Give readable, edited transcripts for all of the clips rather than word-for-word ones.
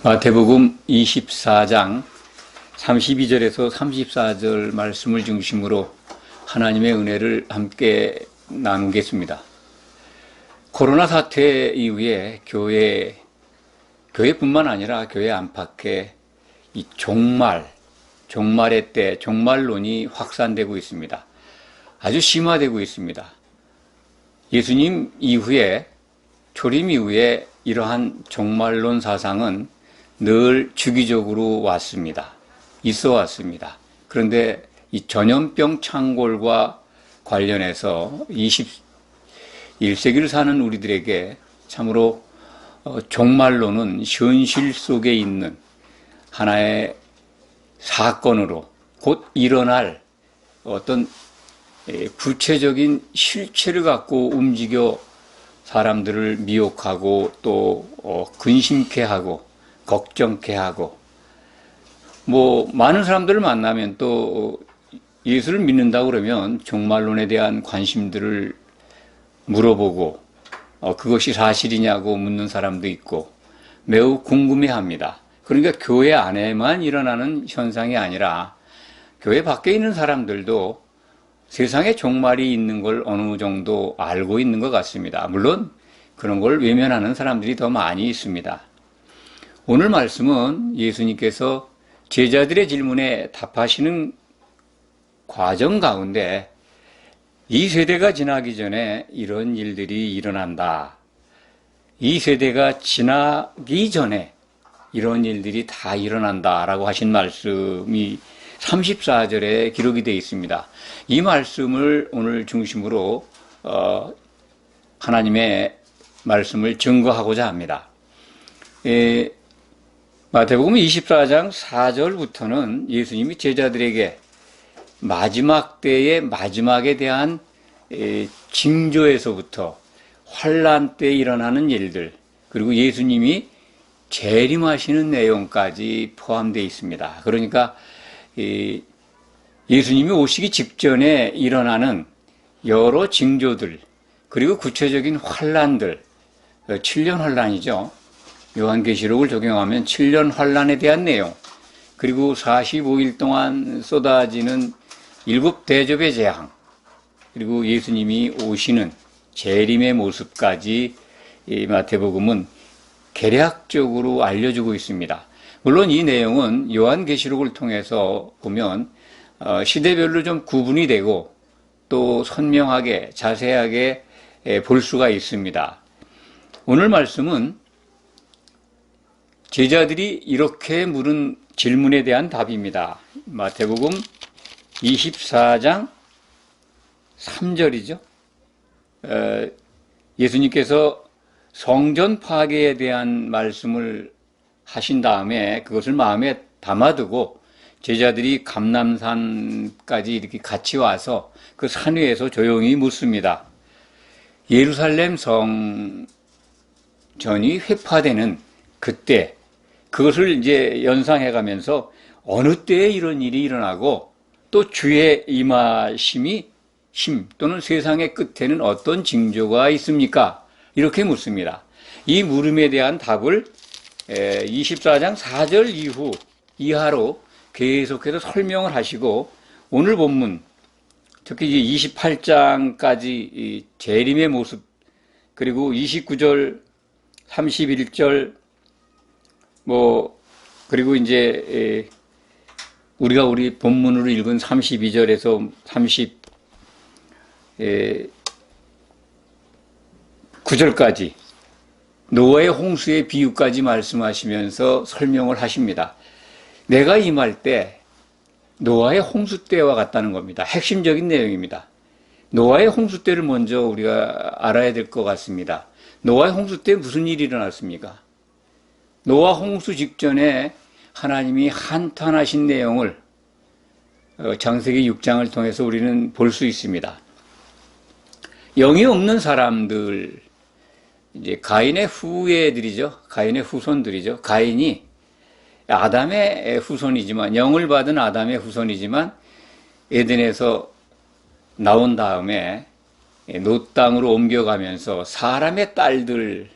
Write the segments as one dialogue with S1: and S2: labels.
S1: 마태복음 24장 32절에서 34절 말씀을 중심으로 하나님의 은혜를 함께 나누겠습니다. 코로나 사태 이후에 교회뿐만 아니라 교회 안팎에 이 종말의 때, 종말론이 확산되고 있습니다. 아주 심화되고 있습니다. 예수님 이후에, 초림 이후에 이러한 종말론 사상은 늘 주기적으로 있어 왔습니다. 그런데 이 전염병 창궐과 관련해서 21세기를 사는 우리들에게 참으로 종말론은 현실 속에 있는 하나의 사건으로 곧 일어날 어떤 구체적인 실체를 갖고 움직여 사람들을 미혹하고 또 근심케 하고 걱정케 하고, 많은 사람들을 만나면 또 예수를 믿는다고 그러면 종말론에 대한 관심들을 물어보고, 그것이 사실이냐고 묻는 사람도 있고, 매우 궁금해 합니다. 그러니까 교회 안에만 일어나는 현상이 아니라, 교회 밖에 있는 사람들도 세상에 종말이 있는 걸 어느 정도 알고 있는 것 같습니다. 물론, 그런 걸 외면하는 사람들이 더 많이 있습니다. 오늘 말씀은 예수님께서 제자들의 질문에 답하시는 과정 가운데 이 세대가 지나기 전에 이런 일들이 일어난다. 이 세대가 지나기 전에 이런 일들이 다 일어난다라고 하신 말씀이 34절에 기록이 되어 있습니다. 이 말씀을 오늘 중심으로 하나님의 말씀을 증거하고자 합니다. 마태복음 24장 4절부터는 예수님이 제자들에게 마지막 때의 마지막에 대한 징조에서부터 환란 때 일어나는 일들, 그리고 예수님이 재림하시는 내용까지 포함되어 있습니다. 그러니까 예수님이 오시기 직전에 일어나는 여러 징조들, 그리고 구체적인 환란들, 7년 환란이죠. 요한계시록을 적용하면 7년 환란에 대한 내용, 그리고 45일 동안 쏟아지는 7대접의 재앙, 그리고 예수님이 오시는 재림의 모습까지 이 마태복음은 개략적으로 알려주고 있습니다. 물론 이 내용은 요한계시록을 통해서 보면 시대별로 좀 구분이 되고 또 선명하게 자세하게 볼 수가 있습니다. 오늘 말씀은 제자들이 이렇게 물은 질문에 대한 답입니다. 마태복음 24장 3절이죠. 예수님께서 성전 파괴에 대한 말씀을 하신 다음에 그것을 마음에 담아두고 제자들이 감람산까지 이렇게 같이 와서 그 산 위에서 조용히 묻습니다. 예루살렘 성전이 회파되는 그때, 그것을 이제 연상해 가면서 어느 때에 이런 일이 일어나고 또 주의 임하심이 또는 세상의 끝에는 어떤 징조가 있습니까? 이렇게 묻습니다. 이 물음에 대한 답을 24장 4절 이하로 계속해서 설명을 하시고, 오늘 본문, 특히 28장까지 재림의 모습, 그리고 29절, 31절, 그리고 이제 우리가 우리 본문으로 읽은 32절에서 39절까지 노아의 홍수의 비유까지 말씀하시면서 설명을 하십니다. 내가 임할 때 노아의 홍수 때와 같다는 겁니다. 핵심적인 내용입니다. 노아의 홍수 때를 먼저 우리가 알아야 될 것 같습니다. 노아의 홍수 때 무슨 일이 일어났습니까? 노아 홍수 직전에 하나님이 한탄하신 내용을 창세기 6장을 통해서 우리는 볼 수 있습니다. 영이 없는 사람들, 이제 가인의 후예들이죠. 가인의 후손들이죠. 가인이 아담의 후손이지만, 영을 받은 아담의 후손이지만 에덴에서 나온 다음에 노 땅으로 옮겨가면서 사람의 딸들,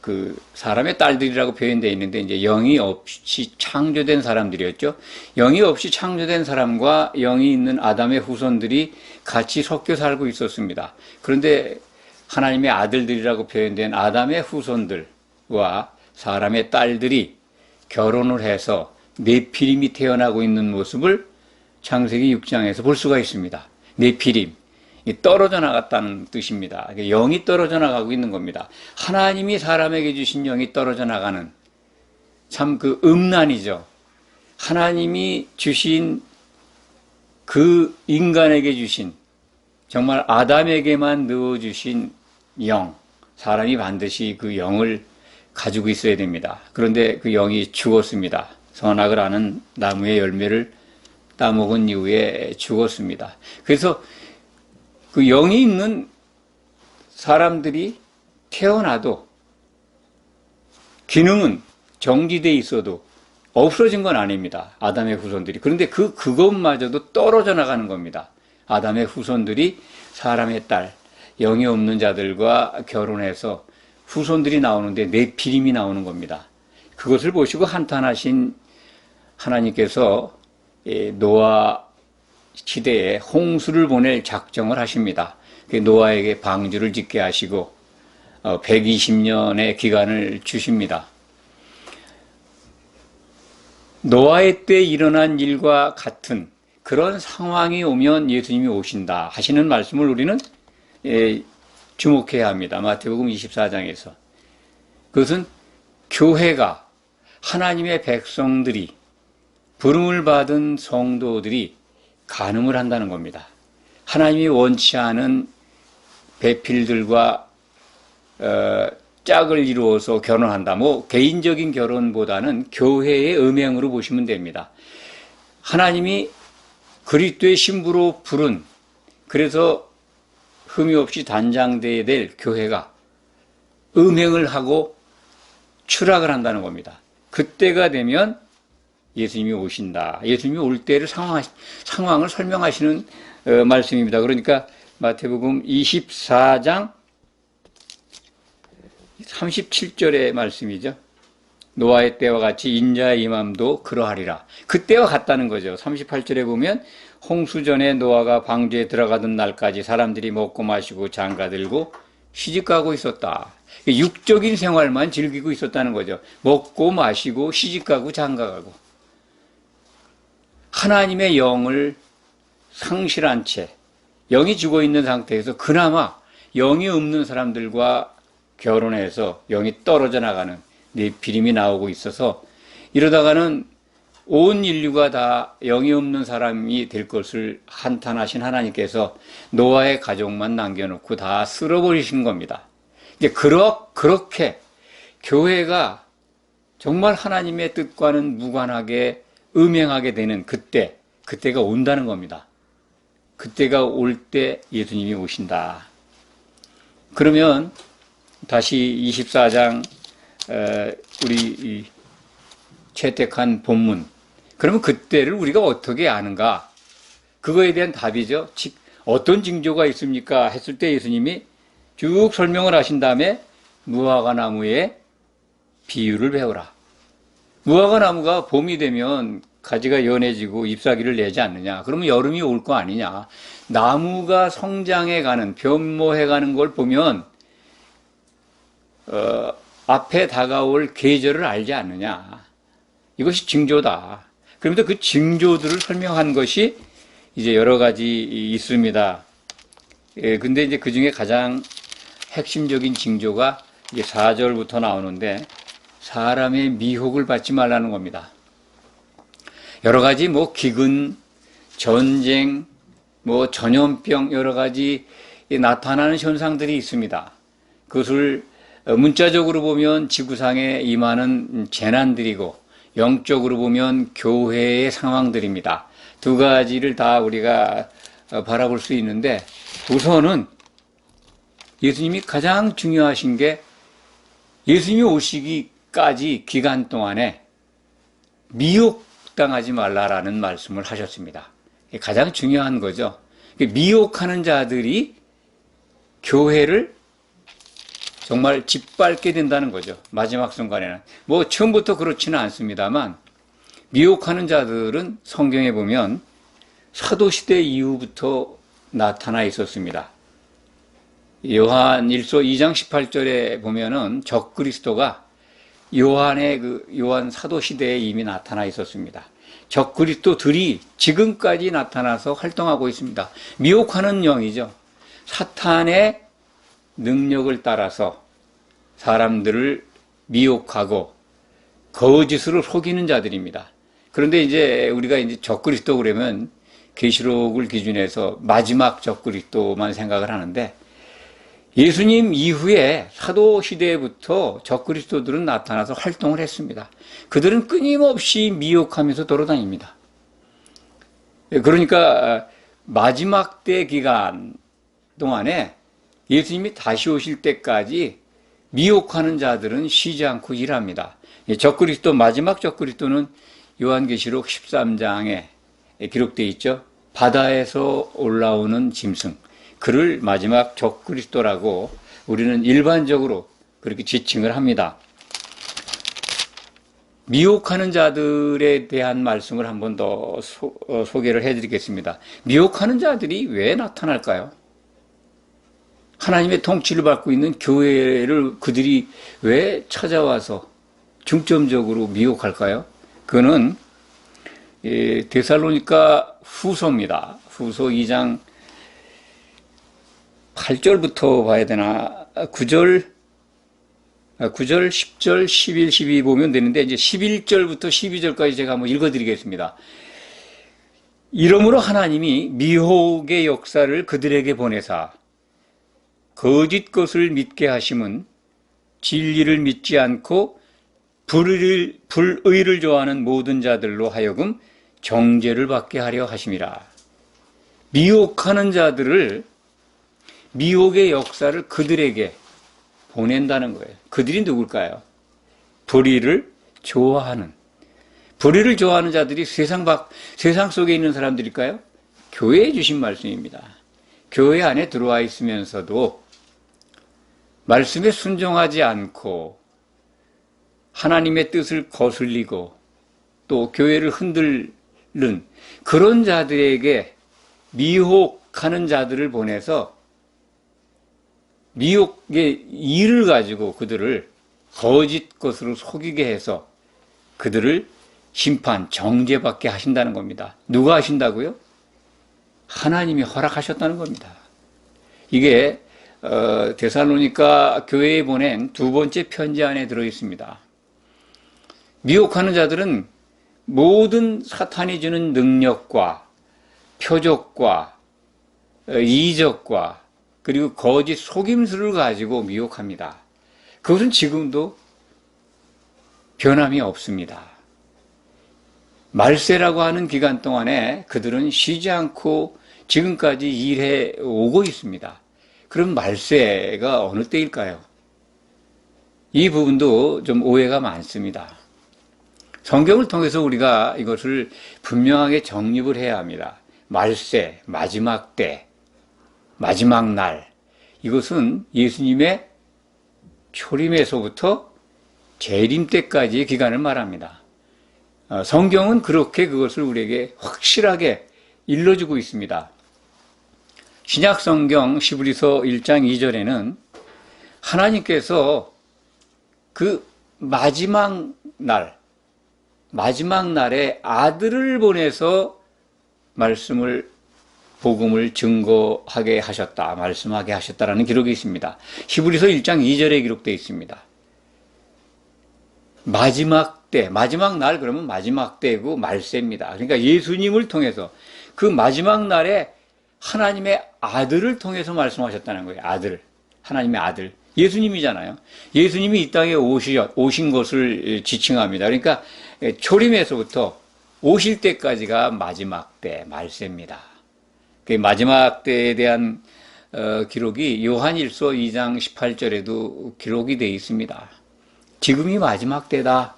S1: 그 사람의 딸들이라고 표현되어 있는데 이제 영이 없이 창조된 사람들이었죠. 영이 없이 창조된 사람과 영이 있는 아담의 후손들이 같이 섞여 살고 있었습니다. 그런데 하나님의 아들들이라고 표현된 아담의 후손들과 사람의 딸들이 결혼을 해서 네피림이 태어나고 있는 모습을 창세기 6장에서 볼 수가 있습니다. 네피림. 떨어져 나갔다는 뜻입니다. 영이 떨어져 나가고 있는 겁니다. 하나님이 사람에게 주신 영이 떨어져 나가는 참 그 음란이죠. 하나님이 주신 그 인간에게 주신 정말 아담에게만 넣어주신 영, 사람이 반드시 그 영을 가지고 있어야 됩니다. 그런데 그 영이 죽었습니다. 선악을 아는 나무의 열매를 따먹은 이후에 죽었습니다. 그래서 그 영이 있는 사람들이 태어나도 기능은 정지되어 있어도 없어진 건 아닙니다. 아담의 후손들이. 그런데 그것마저도 떨어져 나가는 겁니다. 아담의 후손들이 사람의 딸, 영이 없는 자들과 결혼해서 후손들이 나오는데 네피림이 나오는 겁니다. 그것을 보시고 한탄하신 하나님께서 노아 시대에 홍수를 보낼 작정을 하십니다. 노아에게 방주를 짓게 하시고 120년의 기간을 주십니다. 노아의 때 일어난 일과 같은 그런 상황이 오면 예수님이 오신다 하시는 말씀을 우리는 주목해야 합니다. 마태복음 24장에서. 그것은 교회가 하나님의 백성들이 부름을 받은 성도들이 간음을 한다는 겁니다. 하나님이 원치 않은 배필들과 짝을 이루어서 결혼한다. 개인적인 결혼보다는 교회의 음행으로 보시면 됩니다. 하나님이 그리스도의 신부로 부른, 그래서 흠이 없이 단장되어야 될 교회가 음행을 하고 추락을 한다는 겁니다. 그때가 되면 예수님이 오신다. 예수님이 올 때를 상황을 설명하시는 말씀입니다. 그러니까 마태복음 24장 37절의 말씀이죠. 노아의 때와 같이 인자의 임함도 그러하리라. 그때와 같다는 거죠. 38절에 보면 홍수 전에 노아가 방주에 들어가던 날까지 사람들이 먹고 마시고 장가들고 시집가고 있었다. 육적인 생활만 즐기고 있었다는 거죠. 먹고 마시고 시집가고 장가가고. 하나님의 영을 상실한 채 영이 죽어있는 상태에서 그나마 영이 없는 사람들과 결혼해서 영이 떨어져 나가는 네피림이 나오고 있어서 이러다가는 온 인류가 다 영이 없는 사람이 될 것을 한탄하신 하나님께서 노아의 가족만 남겨놓고 다 쓸어버리신 겁니다. 이제 그렇게 교회가 정말 하나님의 뜻과는 무관하게 음행하게 되는 그때가 온다는 겁니다. 그때가 올 때 예수님이 오신다. 그러면 다시 24장 우리 채택한 본문, 그러면 그때를 우리가 어떻게 아는가? 그거에 대한 답이죠. 어떤 징조가 있습니까? 했을 때 예수님이 쭉 설명을 하신 다음에 무화과 나무의 비유를 배우라. 무화과 나무가 봄이 되면 가지가 연해지고 잎사귀를 내지 않느냐. 그러면 여름이 올 거 아니냐. 나무가 성장해가는, 변모해가는 걸 보면 앞에 다가올 계절을 알지 않느냐. 이것이 징조다. 그러면서 그 징조들을 설명한 것이 이제 여러 가지 있습니다. 근데 이제 그 중에 가장 핵심적인 징조가 이제 4절부터 나오는데 사람의 미혹을 받지 말라는 겁니다. 여러 가지 기근, 전쟁, 전염병 여러 가지 나타나는 현상들이 있습니다. 그것을 문자적으로 보면 지구상에 임하는 재난들이고 영적으로 보면 교회의 상황들입니다. 두 가지를 다 우리가 바라볼 수 있는데 우선은 예수님이 가장 중요하신 게 예수님이 오시기까지 기간 동안에 미혹당하지 말라라는 말씀을 하셨습니다. 가장 중요한 거죠. 미혹하는 자들이 교회를 정말 짓밟게 된다는 거죠. 마지막 순간에는. 뭐 처음부터 그렇지는 않습니다만 미혹하는 자들은 성경에 보면 사도시대 이후부터 나타나 있었습니다. 요한 1서 2장 18절에 보면은 적그리스도가 요한 사도시대에 이미 나타나 있었습니다. 적그리스도들이 지금까지 나타나서 활동하고 있습니다. 미혹하는 영이죠. 사탄의 능력을 따라서 사람들을 미혹하고 거짓으로 속이는 자들입니다. 그런데 이제 우리가 이제 적그리스도 그러면 계시록을 기준해서 마지막 적그리스도만 생각을 하는데 예수님 이후에 사도 시대부터 적그리스도들은 나타나서 활동을 했습니다. 그들은 끊임없이 미혹하면서 돌아다닙니다. 그러니까 마지막 때 기간 동안에 예수님이 다시 오실 때까지 미혹하는 자들은 쉬지 않고 일합니다. 적그리스도, 마지막 적그리스도는 요한계시록 13장에 기록되어 있죠. 바다에서 올라오는 짐승, 그를 마지막 적그리스도라고 우리는 일반적으로 그렇게 지칭을 합니다. 미혹하는 자들에 대한 말씀을 한 번 더 소개를 해드리겠습니다. 미혹하는 자들이 왜 나타날까요? 하나님의 통치를 받고 있는 교회를 그들이 왜 찾아와서 중점적으로 미혹할까요? 그거는 데살로니가 후서입니다. 후서 2장 8절부터 봐야 되나? 9절, 10절, 11, 12 보면 되는데, 이제 11절부터 12절까지 제가 한번 읽어드리겠습니다. 이러므로 하나님이 미혹의 역사를 그들에게 보내사 거짓 것을 믿게 하심은 진리를 믿지 않고 불의를 좋아하는 모든 자들로 하여금 정죄를 받게 하려 하심이라. 미혹하는 자들을, 미혹의 역사를 그들에게 보낸다는 거예요. 그들이 누굴까요? 불의를 좋아하는 자들이 세상 속에 있는 사람들일까요? 교회에 주신 말씀입니다. 교회 안에 들어와 있으면서도 말씀에 순종하지 않고 하나님의 뜻을 거슬리고 또 교회를 흔들는 그런 자들에게 미혹하는 자들을 보내서 미혹의 일을 가지고 그들을 거짓 것으로 속이게 해서 그들을 심판, 정죄받게 하신다는 겁니다. 누가 하신다고요? 하나님이 허락하셨다는 겁니다. 이게 데살로니가 교회에 보낸 두 번째 편지 안에 들어있습니다. 미혹하는 자들은 모든 사탄이 주는 능력과 표적과 이적과 그리고 거짓 속임수를 가지고 미혹합니다. 그것은 지금도 변함이 없습니다. 말세라고 하는 기간 동안에 그들은 쉬지 않고 지금까지 일해 오고 있습니다. 그럼 말세가 어느 때일까요? 이 부분도 좀 오해가 많습니다. 성경을 통해서 우리가 이것을 분명하게 정립을 해야 합니다. 말세, 마지막 때, 마지막 날, 이것은 예수님의 초림에서부터 재림 때까지의 기간을 말합니다. 성경은 그렇게 그것을 우리에게 확실하게 일러주고 있습니다. 신약 성경 시브리서 1장 2절에는 하나님께서 그 마지막 날에 아들을 보내서 복음을 증거하게 하셨다, 말씀하게 하셨다라는 기록이 있습니다. 히브리서 1장 2절에 기록되어 있습니다. 마지막 때, 마지막 날 그러면 마지막 때고 말세입니다. 그러니까 예수님을 통해서 그 마지막 날에 하나님의 아들을 통해서 말씀하셨다는 거예요. 하나님의 아들. 예수님이잖아요. 예수님이 이 땅에 오신 것을 지칭합니다. 그러니까 초림에서부터 오실 때까지가 마지막 때, 말세입니다. 그 마지막 때에 대한 기록이 요한일서 2장 18절에도 기록이 되어 있습니다. 지금이 마지막 때다.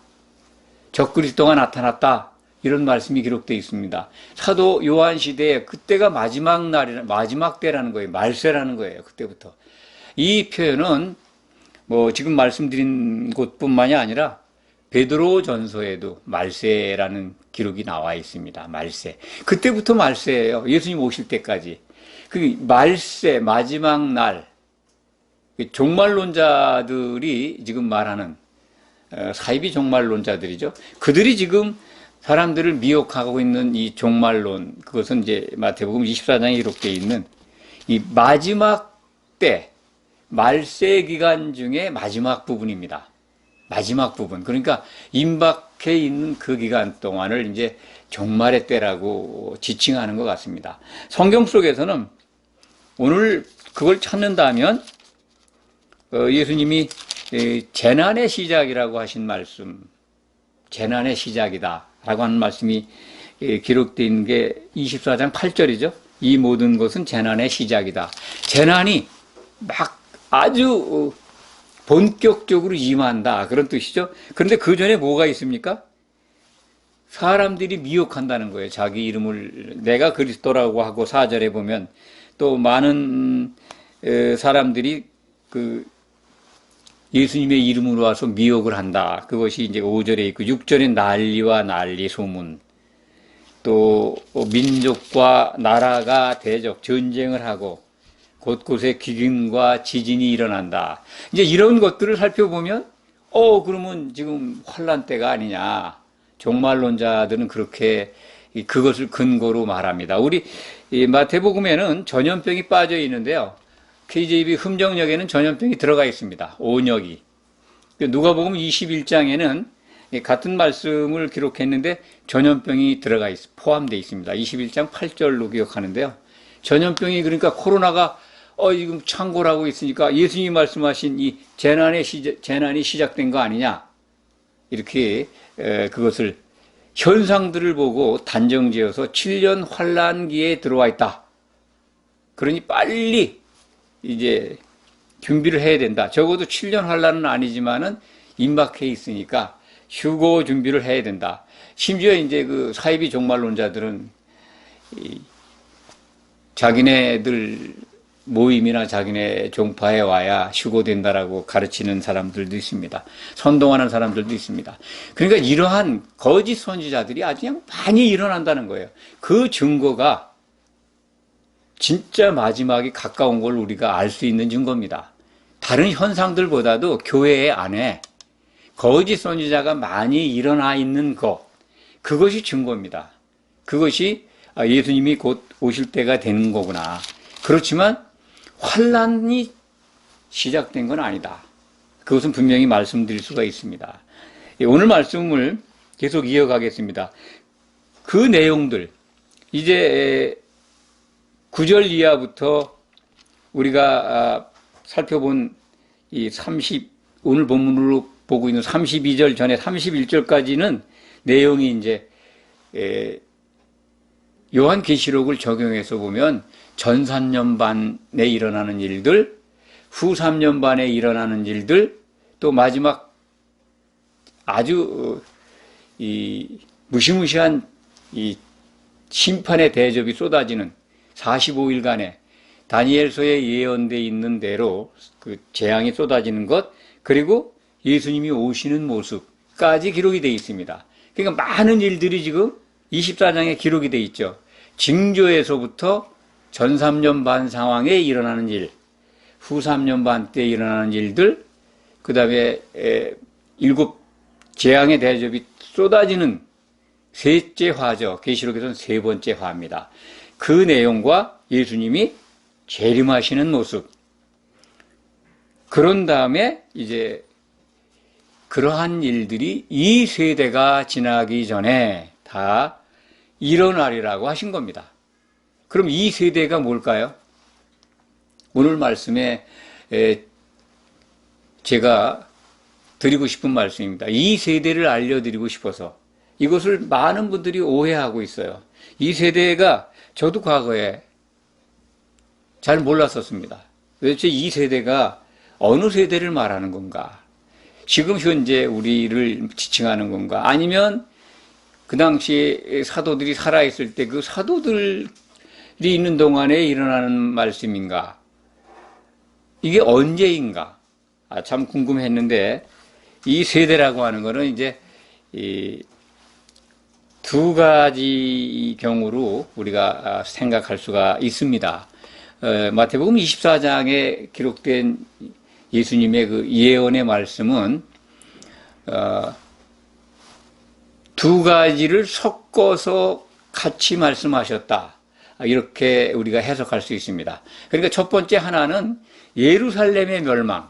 S1: 적그리스도가 나타났다. 이런 말씀이 기록되어 있습니다. 사도 요한 시대에 그때가 마지막 때라는 거예요. 말세라는 거예요. 그때부터. 이 표현은 뭐 지금 말씀드린 곳뿐만이 아니라 베드로전서에도 말세라는 기록이 나와 있습니다. 말세. 그때부터 말세예요. 예수님 오실 때까지. 그 말세 마지막 날 종말론자들이 지금 말하는 사이비 종말론자들이죠. 그들이 지금 사람들을 미혹하고 있는 이 종말론, 그것은 이제 마태복음 24장에 기록되어 있는 이 마지막 때 말세 기간 중에 마지막 부분입니다. 마지막 부분. 그러니까 임박해 있는 그 기간 동안을 이제 종말의 때라고 지칭하는 것 같습니다. 성경 속에서는 오늘 그걸 찾는다면 예수님이 재난의 시작이라고 하신 말씀, 재난의 시작이다 라고 하는 말씀이 기록되어 있는 게 24장 8절이죠. 이 모든 것은 재난의 시작이다. 재난이 막 아주 본격적으로 임한다 그런 뜻이죠. 그런데 그 전에 뭐가 있습니까? 사람들이 미혹한다는 거예요. 자기 이름을 내가 그리스도라고 하고 4절에 보면 또 많은 사람들이 그 예수님의 이름으로 와서 미혹을 한다. 그것이 이제 5절에 있고 6절에 난리와 난리 소문, 또 민족과 나라가 대적 전쟁을 하고 곳곳에 기근과 지진이 일어난다. 이제 이런 것들을 살펴보면 그러면 지금 환란 때가 아니냐. 종말론자들은 그렇게 그것을 근거로 말합니다. 우리 마태복음에는 전염병이 빠져 있는데요. KJV 흠정역에는 전염병이 들어가 있습니다. 온역이. 누가복음 21장에는 같은 말씀을 기록했는데 전염병이 포함되어 있습니다. 21장 8절로 기억하는데요. 전염병이 그러니까 코로나가 지금 창궐하고 있으니까 예수님이 말씀하신 이 재난이 시작된 거 아니냐. 이렇게 그것을 현상들을 보고 단정지어서 7년 환란기에 들어와 있다. 그러니 빨리 이제 준비를 해야 된다. 적어도 7년 환란은 아니지만은 임박해 있으니까 휴고 준비를 해야 된다. 심지어 이제 그 사이비 종말론자들은 자기네들 모임이나 자기네 종파에 와야 휴고된다라고 가르치는 사람들도 있습니다. 선동하는 사람들도 있습니다. 그러니까 이러한 거짓 선지자들이 아주 그냥 많이 일어난다는 거예요. 그 증거가 진짜 마지막이 가까운 걸 우리가 알 수 있는 증거입니다. 다른 현상들보다도 교회 안에 거짓 선지자가 많이 일어나 있는 것, 그것이 증거입니다. 그것이 예수님이 곧 오실 때가 되는 거구나. 그렇지만 환란이 시작된 건 아니다. 그것은 분명히 말씀드릴 수가 있습니다. 오늘 말씀을 계속 이어가겠습니다. 그 내용들, 이제 9절 이하부터 우리가 살펴본 오늘 본문으로 보고 있는 32절 전에 31절까지는 내용이 이제 요한계시록을 적용해서 보면 전 3년 반에 일어나는 일들, 후 3년 반에 일어나는 일들, 또 마지막 아주 무시무시한 이 심판의 대접이 쏟아지는 45일간의 다니엘서에 예언되어 있는 대로 그 재앙이 쏟아지는 것, 그리고 예수님이 오시는 모습까지 기록이 되어 있습니다. 그러니까 많은 일들이 지금 24장에 기록이 되어 있죠. 징조에서부터 전 3년 반 상황에 일어나는 일, 후 3년 반 때 일어나는 일들, 그 다음에 7 재앙의 대접이 쏟아지는 셋째 화죠. 계시록에서는 세 번째 화입니다. 그 내용과 예수님이 재림하시는 모습. 그런 다음에 이제 그러한 일들이 이 세대가 지나기 전에 다 일어나리라고 하신 겁니다. 그럼 이 세대가 뭘까요? 오늘 말씀에 제가 드리고 싶은 말씀입니다. 이 세대를 알려드리고 싶어서 이것을 많은 분들이 오해하고 있어요. 이 세대가 저도 과거에 잘 몰랐었습니다. 도대체 이 세대가 어느 세대를 말하는 건가? 지금 현재 우리를 지칭하는 건가? 아니면 그 당시에 사도들이 살아있을 때 그 사도들이 있는 동안에 일어나는 말씀인가? 이게 언제인가? 참 궁금했는데, 이 세대라고 하는 거는 이제 이 두 가지 경우로 우리가 생각할 수가 있습니다. 마태복음 24장에 기록된 예수님의 그 예언의 말씀은 두 가지를 섞어서 같이 말씀하셨다. 이렇게 우리가 해석할 수 있습니다. 그러니까 첫 번째 하나는 예루살렘의 멸망,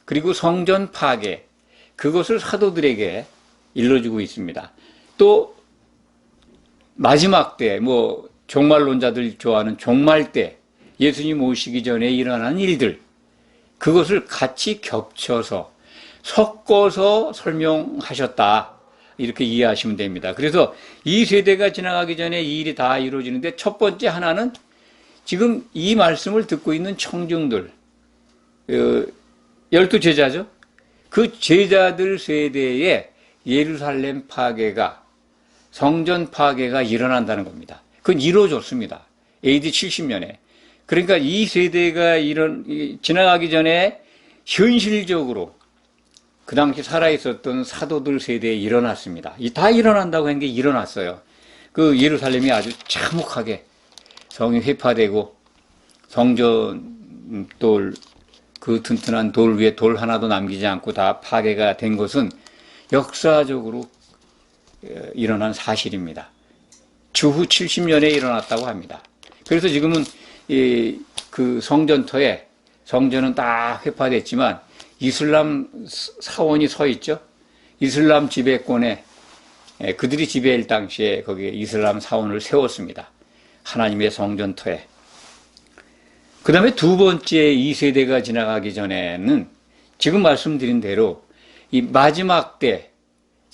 S1: 그리고 성전 파괴, 그것을 사도들에게 일러주고 있습니다. 또 마지막 때, 종말론자들 좋아하는 종말 때, 예수님 오시기 전에 일어난 일들, 그것을 같이 겹쳐서 섞어서 설명하셨다. 이렇게 이해하시면 됩니다. 그래서 이 세대가 지나가기 전에 이 일이 다 이루어지는데, 첫 번째 하나는 지금 이 말씀을 듣고 있는 청중들, 12제자죠. 그 제자들 세대에 예루살렘 파괴가, 성전 파괴가 일어난다는 겁니다. 그건 이루어졌습니다. AD 70년에. 그러니까 이 세대가 지나가기 전에 현실적으로 그 당시 살아있었던 사도들 세대에 일어났습니다. 다 일어난다고 한 게 일어났어요. 그 예루살렘이 아주 참혹하게 성이 회파되고 성전 그 튼튼한 돌 위에 돌 하나도 남기지 않고 다 파괴가 된 것은 역사적으로 일어난 사실입니다. 주후 70년에 일어났다고 합니다. 그래서 지금은 그 성전터에 성전은 다 회파됐지만 이슬람 사원이 서 있죠. 이슬람 지배권에 그들이 지배할 당시에 거기에 이슬람 사원을 세웠습니다. 하나님의 성전터에. 그 다음에 두 번째 이 세대가 지나가기 전에는 지금 말씀드린 대로 이 마지막 때,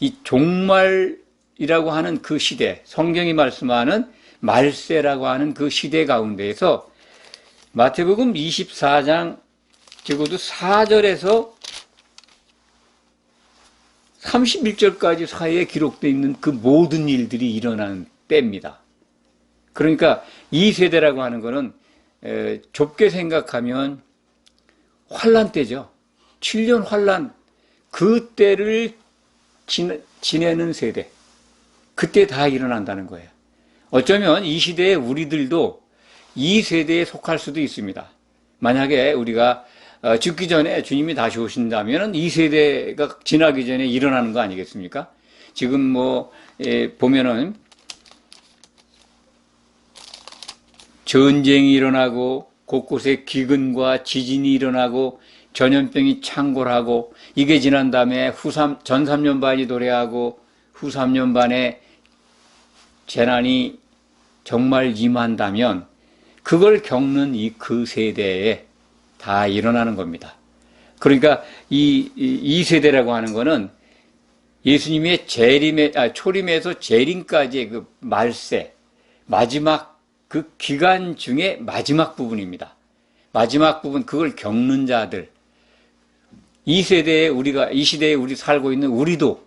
S1: 이 종말이라고 하는 그 시대, 성경이 말씀하는 말세라고 하는 그 시대 가운데에서 마태복음 24장 적어도 4절에서 31절까지 사이에 기록되어 있는 그 모든 일들이 일어나는 때입니다. 그러니까 이 세대라고 하는 것은 좁게 생각하면 환란 때죠. 7년 환란, 그 때를 지내는 세대, 그때 다 일어난다는 거예요. 어쩌면 이 시대에 우리들도 이 세대에 속할 수도 있습니다. 만약에 우리가 죽기 전에 주님이 다시 오신다면 이 세대가 지나기 전에 일어나는 거 아니겠습니까? 지금 보면은 전쟁이 일어나고 곳곳에 기근과 지진이 일어나고 전염병이 창궐하고 이게 지난 다음에 전 3년 반이 도래하고 후 3년 반에 재난이 정말 임한다면 그걸 겪는 그 세대에 다 일어나는 겁니다. 그러니까 이 세대라고 하는 거는 예수님의 초림에서 재림까지의 그 말세, 마지막 그 기간 중에 마지막 부분입니다. 마지막 부분, 그걸 겪는 자들. 이 시대에 우리 살고 있는 우리도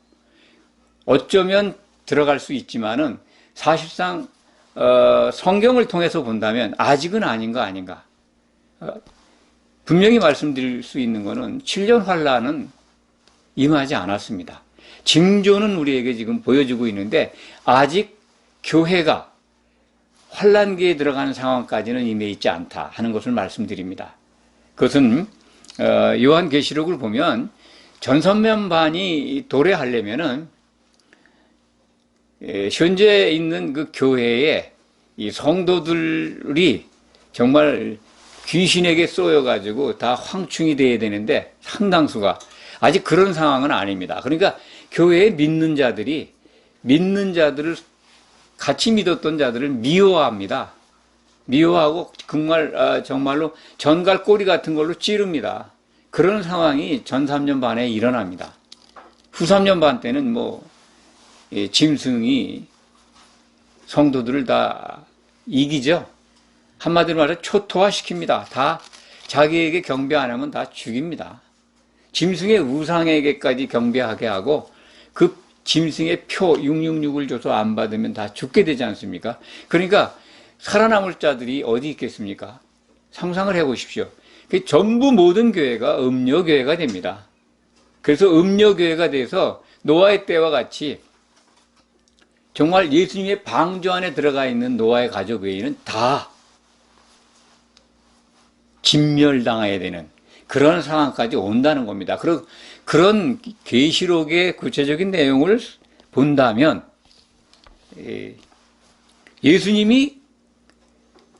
S1: 어쩌면 들어갈 수 있지만은 사실상 성경을 통해서 본다면 아직은 아닌 거 아닌가. 분명히 말씀드릴 수 있는 것은 7년 환란은 임하지 않았습니다. 징조는 우리에게 지금 보여주고 있는데 아직 교회가 환란기에 들어가는 상황까지는 임해 있지 않다 하는 것을 말씀드립니다. 그것은 요한계시록을 보면 전 3년 반이 도래하려면은 현재 있는 그 교회에 이 성도들이 정말 귀신에게 쏘여가지고 다 황충이 돼야 되는데 상당수가 아직 그런 상황은 아닙니다. 그러니까 교회에 믿는 자들을 같이 믿었던 자들을 미워합니다. 미워하고 정말로 전갈 꼬리 같은 걸로 찌릅니다. 그런 상황이 전 3년 반에 일어납니다. 후 3년 반 때는 짐승이 성도들을 다 이기죠. 한마디로 말해 초토화시킵니다. 다 자기에게 경배 안 하면 다 죽입니다. 짐승의 우상에게까지 경배하게 하고 그 짐승의 표 666을 줘서 안 받으면 다 죽게 되지 않습니까? 그러니까 살아남을 자들이 어디 있겠습니까? 상상을 해보십시오. 그 전부 모든 교회가 음녀교회가 됩니다. 그래서 음녀교회가 돼서 노아의 때와 같이 정말 예수님의 방주 안에 들어가 있는 노아의 가족 외에는 다 진멸당해야 되는 그런 상황까지 온다는 겁니다. 그런 계시록의 구체적인 내용을 본다면 예수님이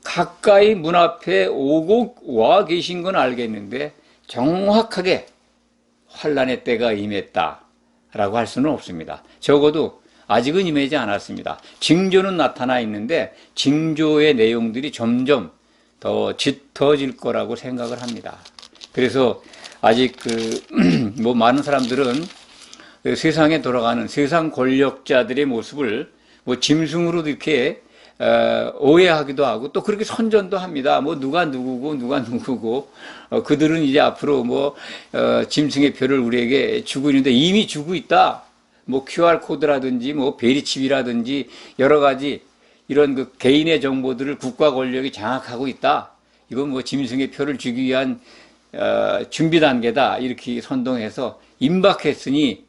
S1: 가까이 문 앞에 오고 와 계신 건 알겠는데 정확하게 환란의 때가 임했다라고 할 수는 없습니다. 적어도 아직은 임하지 않았습니다. 징조는 나타나 있는데 징조의 내용들이 점점 더 짙어질 거라고 생각을 합니다. 그래서 아직 뭐 많은 사람들은 세상에 돌아가는 세상 권력자들의 모습을 뭐 짐승으로도 이렇게 오해하기도 하고 또 그렇게 선전도 합니다. 뭐 누가 누구고 그들은 이제 앞으로 뭐 짐승의 표를 우리에게 주고 있는데 이미 주고 있다. 뭐 QR 코드라든지 뭐 베리칩이라든지 여러 가지 이런 그 개인의 정보들을 국가 권력이 장악하고 있다. 이건 뭐 짐승의 표를 주기 위한 준비 단계다. 이렇게 선동해서 임박했으니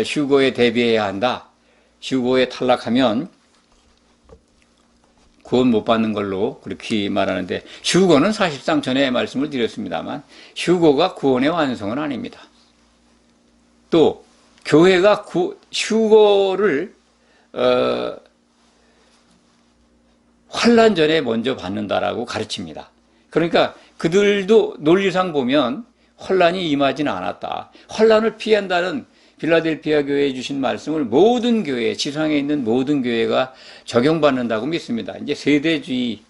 S1: 휴거에 대비해야 한다. 휴거에 탈락하면 구원 못 받는 걸로 그렇게 말하는데 휴거는 사실상 전에 말씀을 드렸습니다만 휴거가 구원의 완성은 아닙니다. 또 교회가 휴거를 환란 전에 먼저 받는다라고 가르칩니다. 그러니까 그들도 논리상 보면 환란이 임하지는 않았다. 환란을 피한다는 필라델피아 교회에 주신 말씀을 모든 교회, 지상에 있는 모든 교회가 적용받는다고 믿습니다. 이제 세대주의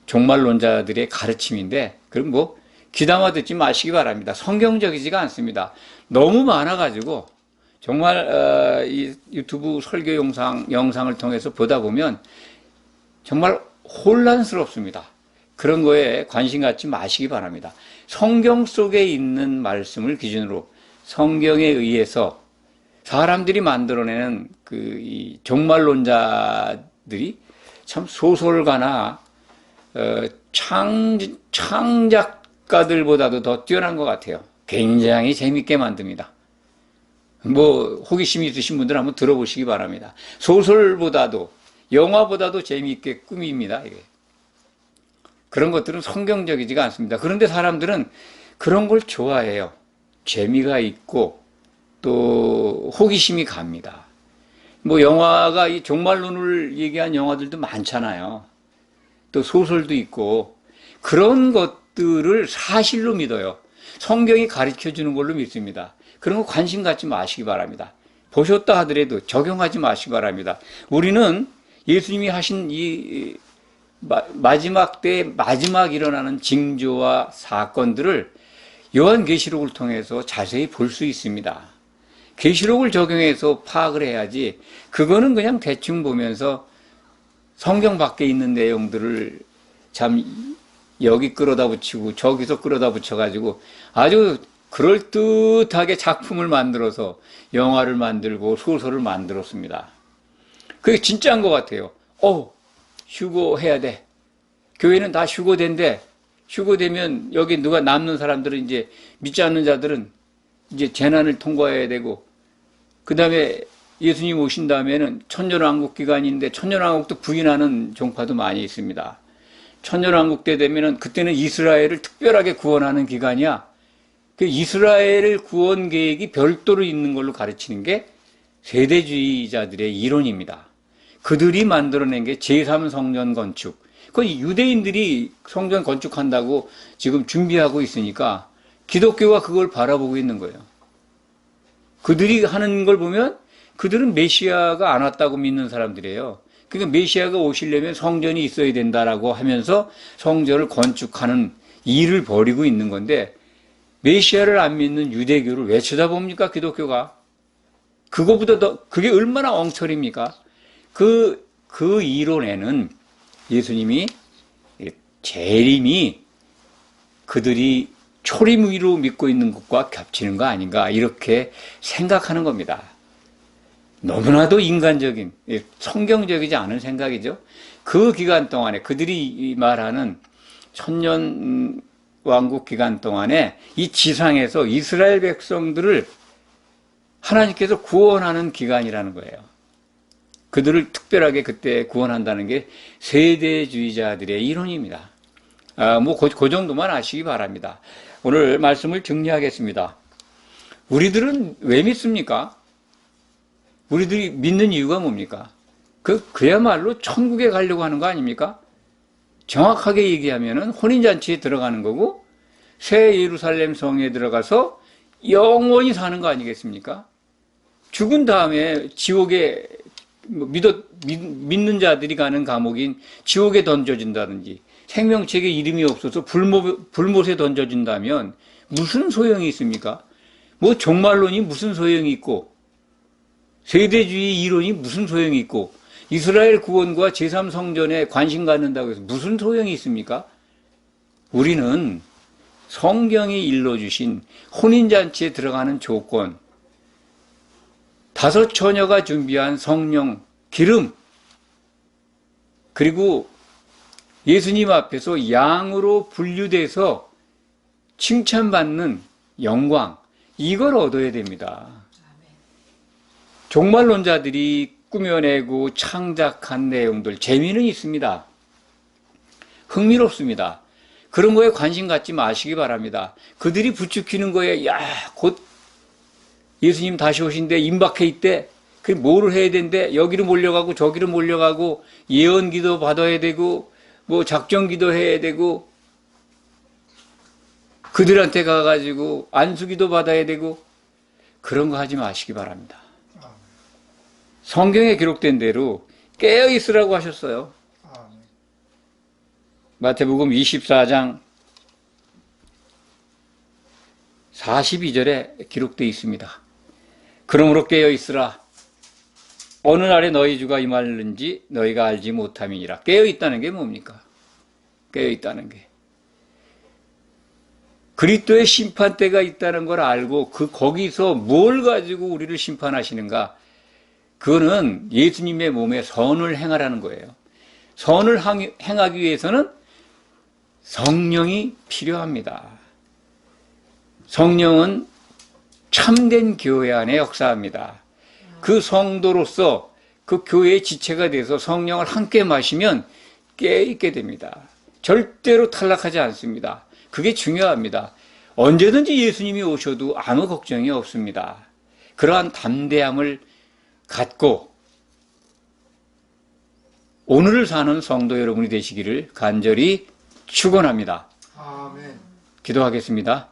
S1: 종말론자들의 가르침인데 그럼 뭐 귀담아 듣지 마시기 바랍니다. 성경적이지가 않습니다. 너무 많아가지고 정말 이 유튜브 설교 영상을 통해서 보다 보면 정말 혼란스럽습니다. 그런 거에 관심 갖지 마시기 바랍니다. 성경 속에 있는 말씀을 기준으로 성경에 의해서 사람들이 만들어내는 이 종말론자들이 참 소설가나 창작가들보다도 더 뛰어난 것 같아요. 굉장히 재밌게 만듭니다. 뭐 호기심이 있으신 분들 한번 들어보시기 바랍니다. 소설보다도 영화보다도 재미있게 꾸밉니다. 이게. 그런 것들은 성경적이지가 않습니다. 그런데 사람들은 그런 걸 좋아해요. 재미가 있고 또 호기심이 갑니다. 뭐 영화가 이 종말론을 얘기한 영화들도 많잖아요. 또 소설도 있고 그런 것들을 사실로 믿어요. 성경이 가르쳐 주는 걸로 믿습니다. 그런 거 관심 갖지 마시기 바랍니다. 보셨다 하더라도 적용하지 마시기 바랍니다. 우리는 예수님이 하신 이 마지막 때에 마지막 일어나는 징조와 사건들을 요한계시록을 통해서 자세히 볼 수 있습니다. 계시록을 적용해서 파악을 해야지 그거는 그냥 대충 보면서 성경 밖에 있는 내용들을 참 여기 끌어다 붙이고 저기서 끌어다 붙여가지고 아주 그럴듯하게 작품을 만들어서 영화를 만들고 소설을 만들었습니다. 그게 진짜인 것 같아요. 휴거해야 돼. 교회는 다 휴거된대. 휴거되면 여기 누가 남는 사람들은 이제 믿지 않는 자들은 이제 재난을 통과해야 되고 그 다음에 예수님 오신 다음에는 천년왕국 기간인데 천년왕국도 부인하는 종파도 많이 있습니다. 천년왕국 때 되면은 그때는 이스라엘을 특별하게 구원하는 기간이야. 그 이스라엘을 구원 계획이 별도로 있는 걸로 가르치는 게 세대주의자들의 이론입니다. 그들이 만들어낸 게 제3성전 건축. 그 유대인들이 성전 건축한다고 지금 준비하고 있으니까 기독교가 그걸 바라보고 있는 거예요. 그들이 하는 걸 보면 그들은 메시아가 안 왔다고 믿는 사람들이에요. 그러니까 메시아가 오시려면 성전이 있어야 된다라고 하면서 성전을 건축하는 일을 벌이고 있는 건데 메시아를 안 믿는 유대교를 왜 쳐다봅니까? 기독교가. 그거보다 더 그게 얼마나 엉터리입니까? 그 이론에는 예수님이 재림이 그들이 초림의로 믿고 있는 것과 겹치는 거 아닌가 이렇게 생각하는 겁니다. 너무나도 인간적인 성경적이지 않은 생각이죠. 그 기간 동안에 그들이 말하는 천년 왕국 기간 동안에 이 지상에서 이스라엘 백성들을 하나님께서 구원하는 기간이라는 거예요. 그들을 특별하게 그때 구원한다는 게 세대주의자들의 이론입니다. 그 정도만 아시기 바랍니다. 오늘 말씀을 정리하겠습니다. 우리들은 왜 믿습니까? 우리들이 믿는 이유가 뭡니까? 그야말로 천국에 가려고 하는 거 아닙니까? 정확하게 얘기하면은 혼인잔치에 들어가는 거고, 새 예루살렘 성에 들어가서 영원히 사는 거 아니겠습니까? 죽은 다음에 지옥에, 믿는 자들이 가는 감옥인 지옥에 던져진다든지, 생명책에 이름이 없어서 불못에 던져진다면 무슨 소용이 있습니까? 종말론이 무슨 소용이 있고, 세대주의 이론이 무슨 소용이 있고, 이스라엘 구원과 제3성전에 관심 갖는다고 해서 무슨 소용이 있습니까? 우리는 성경이 일러주신 혼인잔치에 들어가는 조건, 5 처녀가 준비한 성령, 기름, 그리고 예수님 앞에서 양으로 분류돼서 칭찬받는 영광, 이걸 얻어야 됩니다. 종말론자들이 꾸며내고 창작한 내용들, 재미는 있습니다. 흥미롭습니다. 그런 거에 관심 갖지 마시기 바랍니다. 그들이 부추기는 거에, 곧 예수님 다시 오신대, 임박해 있대, 뭐를 해야 된대, 여기로 몰려가고 저기로 몰려가고, 예언기도 받아야 되고, 작정기도 해야 되고, 그들한테 가가지고 안수기도 받아야 되고, 그런 거 하지 마시기 바랍니다. 성경에 기록된 대로 깨어 있으라고 하셨어요. 마태복음 24장 42절에 기록되어 있습니다. 그러므로 깨어 있으라. 어느 날에 너희 주가 임하는지 너희가 알지 못함이니라. 깨어 있다는 게 뭡니까? 깨어 있다는 게. 그리스도의 심판대가 있다는 걸 알고 거기서 뭘 가지고 우리를 심판하시는가? 그거는 예수님의 몸에 선을 행하라는 거예요. 선을 행하기 위해서는 성령이 필요합니다. 성령은 참된 교회 안에 역사합니다. 그 성도로서 그 교회의 지체가 돼서 성령을 함께 마시면 깨있게 됩니다. 절대로 탈락하지 않습니다. 그게 중요합니다. 언제든지 예수님이 오셔도 아무 걱정이 없습니다. 그러한 담대함을 갖고 오늘을 사는 성도 여러분이 되시기를 간절히 축원합니다.
S2: 아멘.
S1: 기도하겠습니다.